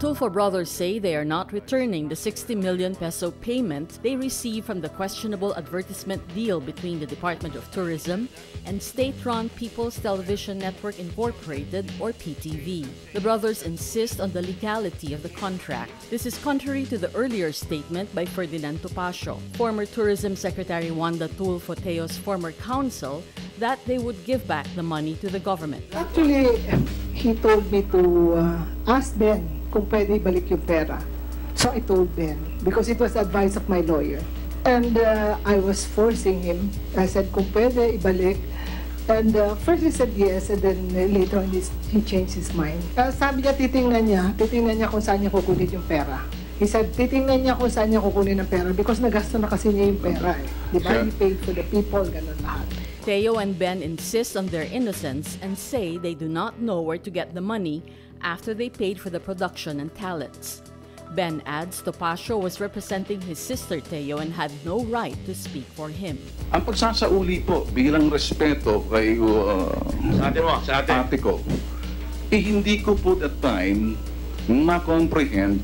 Tulfo brothers say they are not returning the 60 million peso payment they received from the questionable advertisement deal between the Department of Tourism and state-run People's Television Network Incorporated, or PTV. The brothers insist on the legality of the contract. This is contrary to the earlier statement by Ferdinand Topacio, former Tourism Secretary Wanda Tulfo-Teo's former counsel, that they would give back the money to the government. Actually, he told me to ask Ben kung pwede ibalik yung pera. So I told Ben, because it was the advice of my lawyer. And I was forcing him. I said, kung pwede ibalik. And first he said yes, and then later on he changed his mind. Sabi niya, titingnan niya kung saan niya kukunin yung pera. He said, titingnan niya kung saan niya kukunin ang pera because nagasto na kasi niya yung pera. Di ba? He paid for the people, ganun lahat. Teo and Ben insist on their innocence and say they do not know where to get the money after they paid for the production and talents. Ben adds Topacio was representing his sister Teo and had no right to speak for him. Ang pagsasauli po bilang respeto kay ate ko, hindi ko po at time ma-comprehend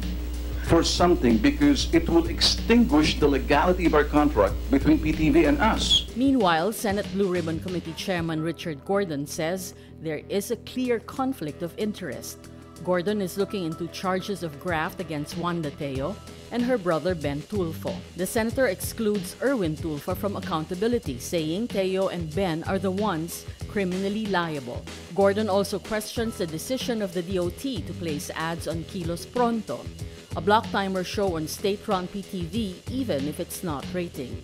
for something because it will extinguish the legality of our contract between PTV and us. Meanwhile, Senate Blue Ribbon Committee Chairman Richard Gordon says there is a clear conflict of interest. Gordon is looking into charges of graft against Wanda Teo and her brother Ben Tulfo. The senator excludes Erwin Tulfo from accountability, saying Teo and Ben are the ones criminally liable. Gordon also questions the decision of the DOT to place ads on Kilos Pronto, a block timer show on state-run PTV, even if it's not rating.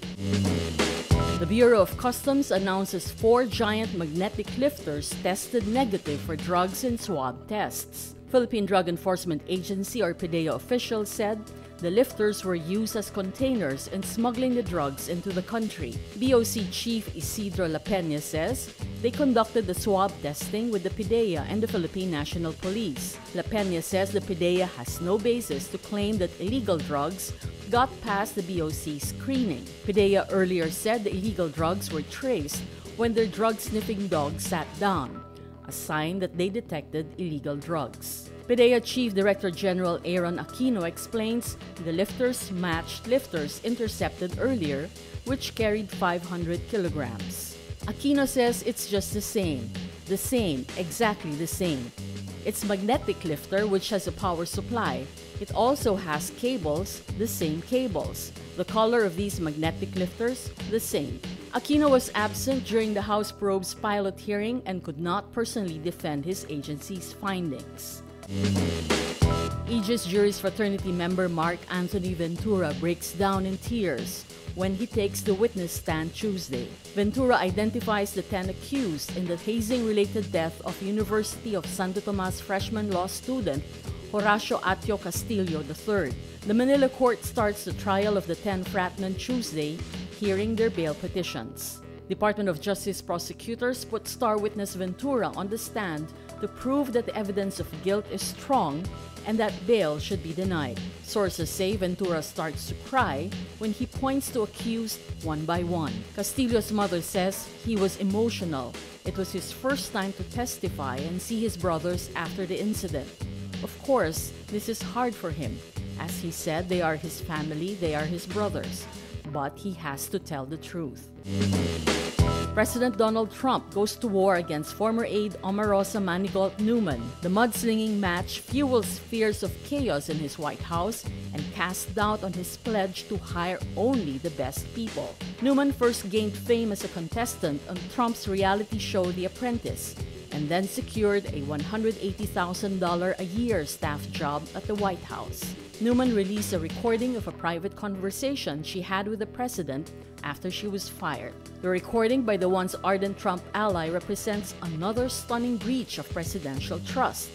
The Bureau of Customs announces 4 giant magnetic lifters tested negative for drugs in swab tests. Philippine Drug Enforcement Agency, or PDEA officials said the lifters were used as containers in smuggling the drugs into the country. BOC Chief Isidro La Peña says they conducted the swab testing with the PDEA and the Philippine National Police. La Peña says the PDEA has no basis to claim that illegal drugs got past the BOC screening. PDEA earlier said the illegal drugs were traced when their drug-sniffing dog sat down, a sign that they detected illegal drugs. PDEA Chief Director General Aaron Aquino explains the lifters matched lifters intercepted earlier, which carried 500 kilograms. Aquino says it's just the same, exactly the same. It's magnetic lifter which has a power supply. It also has cables, the same cables. The color of these magnetic lifters, the same. Aquino was absent during the House probe's pilot hearing and could not personally defend his agency's findings. Aegis Juris fraternity member Mark Anthony Ventura breaks down in tears when he takes the witness stand Tuesday. Ventura identifies the 10 accused in the hazing-related death of University of Santo Tomas freshman law student Horacio Atio Castillo III. The Manila court starts the trial of the 10 fratmen Tuesday, hearing their bail petitions. Department of Justice prosecutors put star witness Ventura on the stand to prove that the evidence of guilt is strong and that bail should be denied. Sources say Ventura starts to cry when he points to accused one by one. Castillo's mother says he was emotional. It was his first time to testify and see his brothers after the incident. Of course, this is hard for him. As he said, they are his family, they are his brothers. But he has to tell the truth. President Donald Trump goes to war against former aide Omarosa Manigault Newman. The mudslinging match fuels fears of chaos in his White House and casts doubt on his pledge to hire only the best people. Newman first gained fame as a contestant on Trump's reality show The Apprentice, and then secured a $180,000 a year staff job at the White House. Newman released a recording of a private conversation she had with the president after she was fired. The recording by the once ardent Trump ally represents another stunning breach of presidential trust.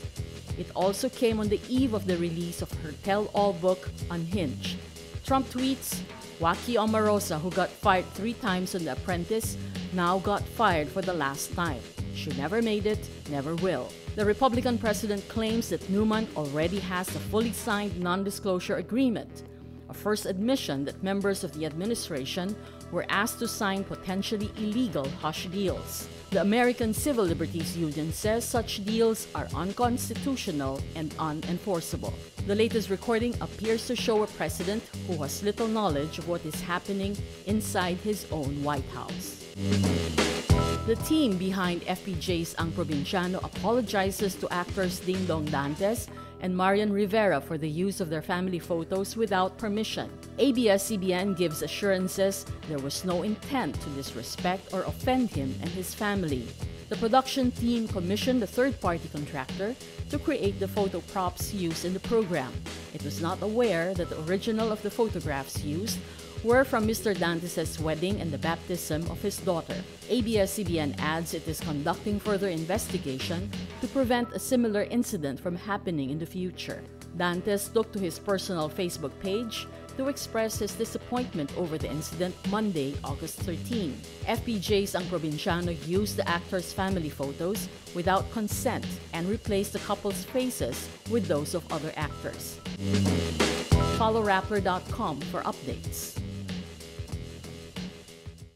It also came on the eve of the release of her tell-all book, Unhinged. Trump tweets, "Wacky Omarosa, who got fired 3 times on The Apprentice, now got fired for the last time. She never made it, never will." The Republican president claims that Newman already has a fully signed non-disclosure agreement, a first admission that members of the administration were asked to sign potentially illegal hush deals. The American Civil Liberties Union says such deals are unconstitutional and unenforceable. The latest recording appears to show a president who has little knowledge of what is happening inside his own White House. The team behind FPJ's Ang Provinciano apologizes to actors Dingdong Dantes and Marian Rivera for the use of their family photos without permission. ABS-CBN gives assurances there was no intent to disrespect or offend him and his family. The production team commissioned a third-party contractor to create the photo props used in the program. It was not aware that the original of the photographs used were from Mr. Dantes' wedding and the baptism of his daughter. ABS-CBN adds it is conducting further investigation to prevent a similar incident from happening in the future. Dantes took to his personal Facebook page to express his disappointment over the incident Monday, August 13. FPJ's Ang Provinciano used the actors' family photos without consent and replaced the couple's faces with those of other actors. Follow Rappler.com for updates.